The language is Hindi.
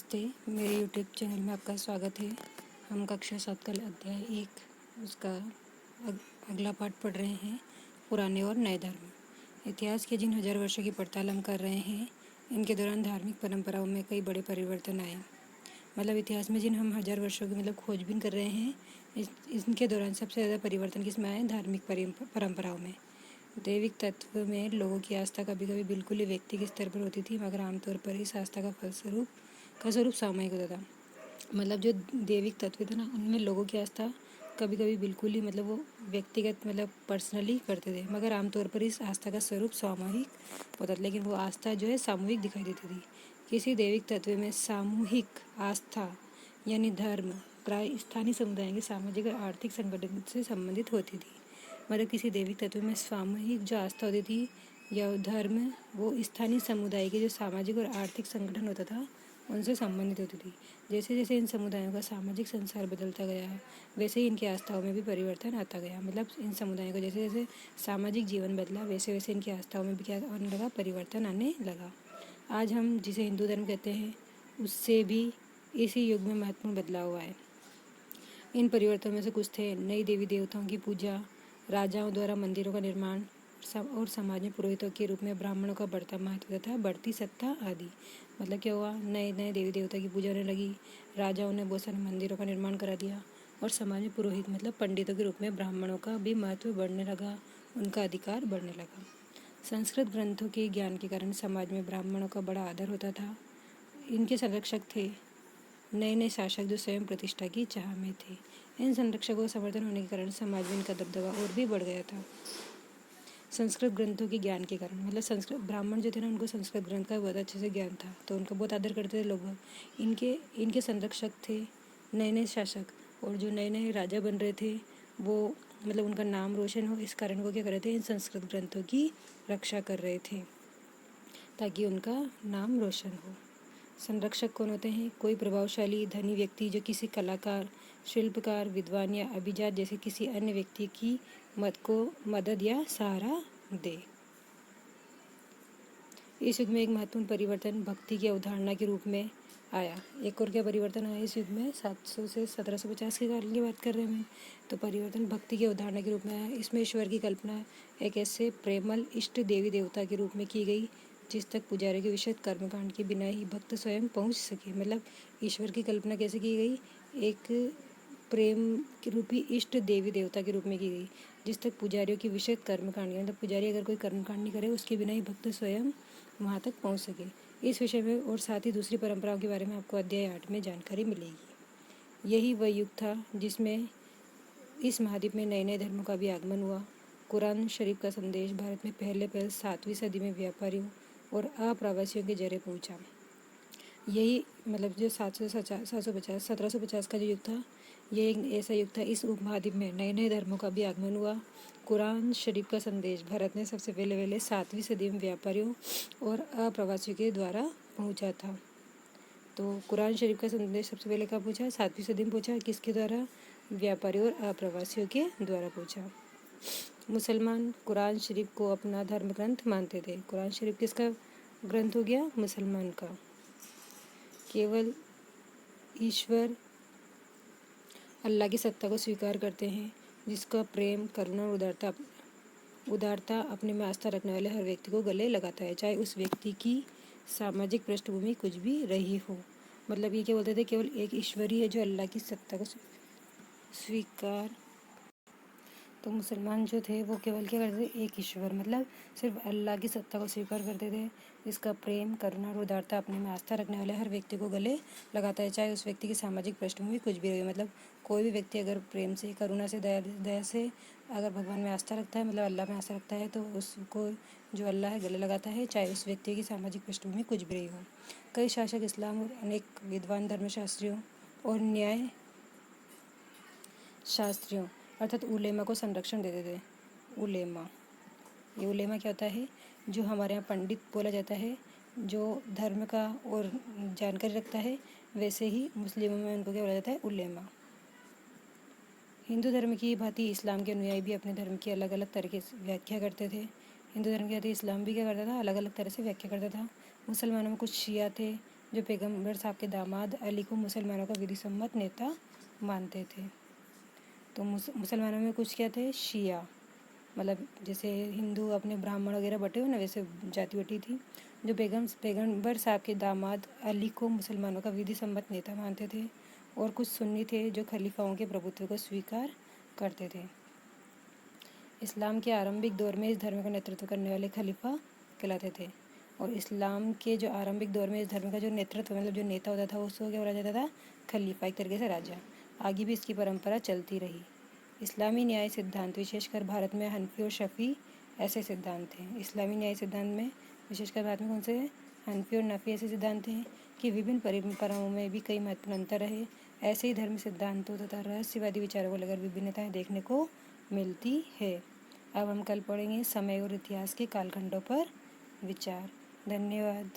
नमस्ते, मेरे यूट्यूब चैनल में आपका स्वागत है। हम कक्षा 7 का अध्याय 1 उसका अगला पाठ पढ़ रहे हैं, पुराने और नए धर्म। इतिहास के जिन हजार वर्षों की पड़ताल हम कर रहे हैं, इनके दौरान धार्मिक परंपराओं में कई बड़े परिवर्तन आए। मतलब इतिहास में जिन हम हजार वर्षों की खोजबीन कर रहे हैं, इनके दौरान सबसे ज़्यादा परिवर्तन किस में आए? धार्मिक परंपराओं में। दैविक तत्व में लोगों की आस्था कभी कभी बिल्कुल ही व्यक्तिगत स्तर पर होती थी, मगर आमतौर पर इस आस्था का स्वरूप सामूहिक होता था। मतलब जो दैविक तत्व थे ना, उनमें लोगों की आस्था कभी कभी बिल्कुल ही वो व्यक्तिगत पर्सनली करते थे, मगर आमतौर पर इस आस्था का स्वरूप सामूहिक होता था। लेकिन वो आस्था जो है सामूहिक दिखाई देती थी। किसी दैविक तत्व में सामूहिक आस्था यानी धर्म प्राय स्थानीय समुदाय के सामाजिक और आर्थिक संगठन से संबंधित होती थी। मतलब किसी दैविक तत्व में सामूहिक जो आस्था होती थी या धर्म, वो स्थानीय समुदाय के जो सामाजिक और आर्थिक संगठन होता था उनसे संबंधित होती थी। जैसे जैसे इन समुदायों का सामाजिक संसार बदलता गया, वैसे ही इनकी आस्थाओं में भी परिवर्तन आता गया। मतलब इन समुदायों का जैसे जैसे सामाजिक जीवन बदला, वैसे वैसे इनकी आस्थाओं में भी क्या आने लगा? परिवर्तन आने लगा। आज हम जिसे हिंदू धर्म कहते हैं, उससे भी इसी युग में महत्वपूर्ण बदलाव हुआ है। इन परिवर्तनों में से कुछ थे: नई देवी देवताओं की पूजा, राजाओं द्वारा मंदिरों का निर्माण और समाज में पुरोहितों के रूप में ब्राह्मणों का बढ़ता महत्व तथा बढ़ती सत्ता आदि। मतलब क्या हुआ? नए नए देवी देवता की पूजा होने लगी, राजाओं ने बहुत सारे मंदिरों का निर्माण करा दिया और समाज में पुरोहित पंडितों के रूप में ब्राह्मणों का भी महत्व बढ़ने लगा, उनका अधिकार बढ़ने लगा। संस्कृत ग्रंथों के ज्ञान के कारण समाज में ब्राह्मणों का बड़ा आदर होता था। इनके संरक्षक थे नए नए शासक जो स्वयं प्रतिष्ठा की चाह में थे। इन संरक्षकों को समर्थन होने के कारण समाज में इनका दबदबा और भी बढ़ गया था। संस्कृत ग्रंथों के ज्ञान के कारण, संस्कृत ब्राह्मण जो थे ना, उनको संस्कृत ग्रंथ का बहुत अच्छे से ज्ञान था, तो उनका बहुत आदर करते थे लोग। इनके इनके संरक्षक थे नए नए शासक, और जो नए नए राजा बन रहे थे वो उनका नाम रोशन हो, इस कारण वो क्या कर रहे थे? इन संस्कृत ग्रंथों की रक्षा कर रहे थे ताकि उनका नाम रोशन हो। संरक्षक कौन होते हैं? कोई प्रभावशाली धनी व्यक्ति जो किसी कलाकार, शिल्पकार, विद्वान या अभिजात जैसे किसी अन्य व्यक्ति की मदद या सहारा दे। इस युग में एक महत्वपूर्ण परिवर्तन भक्ति की अवधारणा के रूप में आया। एक और क्या परिवर्तन आया इस युग में? 700 से 1750 के काल की बात कर रहे हैं। तो परिवर्तन भक्ति की अवधारणा के रूप में आया। इसमें ईश्वर की कल्पना एक ऐसे प्रेमल इष्ट देवी देवता के रूप में की गई जिस तक पुजारी के विशद कर्मकांड के बिना ही भक्त स्वयं पहुंच सके। ईश्वर की कल्पना कैसे की गई? एक प्रेम के रूपी इष्ट देवी देवता के रूप में की गई जिस तक पुजारियों की विशद कर्मकांड, पुजारी अगर कोई कर्मकांड नहीं करे, उसके बिना ही भक्त स्वयं वहाँ तक पहुँच सके। इस विषय में और साथ ही दूसरी परंपराओं के बारे में आपको अध्याय 8 में जानकारी मिलेगी। यही वह युग था जिसमें इस महाद्वीप में नए नए धर्मों का भी आगमन हुआ। कुरान शरीफ का संदेश भारत में पहले 7वीं सदी में व्यापारियों और अप्रवासियों के जरिए पहुंचा। यही जो 1750 का जो युग था, ये एक ऐसा युग था, इस उपमहाद्वीप में नए नए धर्मों का भी आगमन हुआ। कुरान शरीफ का संदेश भारत में सबसे पहले 7वीं सदी में व्यापारियों और अप्रवासियों के द्वारा पहुंचा था। तो कुरान शरीफ का संदेश सबसे पहले कहाँ पहुंचा? 7वीं सदी में पहुंचा। किसके द्वारा? व्यापारियों और अप्रवासियों के द्वारा पहुंचा। मुसलमान कुरान शरीफ को अपना धर्म ग्रंथ मानते थे। कुरान शरीफ किसका ग्रंथ हो गया? मुसलमान का। केवल ईश्वर अल्लाह की सत्ता को स्वीकार करते हैं, जिसका प्रेम, करुणा और उदारता अपने में आस्था रखने वाले हर व्यक्ति को गले लगाता है, चाहे उस व्यक्ति की सामाजिक पृष्ठभूमि कुछ भी रही हो। ये क्या बोलते थे? केवल एक ईश्वर ही है जो अल्लाह की सत्ता को स्वीकार। तो मुसलमान जो थे वो केवल क्या करते थे? एक ईश्वर, सिर्फ अल्लाह की सत्ता को स्वीकार करते थे, जिसका प्रेम, करुणा और उदारता अपने में आस्था रखने वाले हर व्यक्ति को गले लगाता है, चाहे उस व्यक्ति की सामाजिक पृष्ठभूमि कुछ भी रहे। कोई भी व्यक्ति अगर प्रेम से, करुणा से, दया से अगर भगवान में आस्था रखता है, अल्लाह में आस्था रखता है, तो उसको जो अल्लाह है गले लगाता है, चाहे उस व्यक्ति की सामाजिक पृष्ठभूमि कुछ भी रही हो। कई शासक इस्लाम और अनेक विद्वान धर्मशास्त्रियों और न्याय शास्त्रियों अर्थात उलेमा को संरक्षण देते थे। उलेमा, ये उलेमा क्या होता है? जो हमारे यहाँ पंडित बोला जाता है, जो धर्म का और जानकारी रखता है, वैसे ही मुस्लिमों में उनको क्या बोला जाता है? उलेमा। हिंदू धर्म की भांति इस्लाम के अनुयायी भी अपने धर्म की अलग अलग तरीके से व्याख्या करते थे। हिंदू धर्म की भांति इस्लाम भी क्या करता था? अलग अलग तरह से व्याख्या करता था। मुसलमानों में कुछ शिया थे जो पैगंबर साहब के दामाद अली को मुसलमानों का विधि सम्मत नेता मानते थे। तो मुसलमानों में कुछ क्या थे, शिया, मतलब जैसे हिंदू अपने ब्राह्मण वगैरह बटे हो ना, वैसे जाति बटी थी। जो पैगंबर साहब के दामाद अली को मुसलमानों का विधि सम्मत नेता मानते थे। और कुछ सुन्नी थे जो खलीफाओं के प्रभुत्व को स्वीकार करते थे। इस्लाम के आरंभिक दौर में इस धर्म का नेतृत्व करने वाले खलीफा कहलाते थे। और इस्लाम के जो आरंभिक दौर में इस धर्म का जो नेतृत्व, मतलब जो नेता होता था, उसको क्या बोला जाता था, खलीफा, एक तरीके से राजा। आगे भी इसकी परंपरा चलती रही। इस्लामी न्याय सिद्धांत, विशेषकर भारत में हनफी और शफ़ी ऐसे सिद्धांत हैं। इस्लामी न्याय सिद्धांत में विशेषकर भारत में कौन से हैं, हनफी और नफ़ी ऐसे सिद्धांत हैं कि विभिन्न परंपराओं में भी कई महत्वपूर्ण अंतर रहे। ऐसे ही धर्म सिद्धांतों तथा रहस्यवादी विचारों को लेकर विभिन्नताएं देखने को मिलती है। अब हम कल पढ़ेंगे समय और इतिहास के कालखंडों पर विचार। धन्यवाद।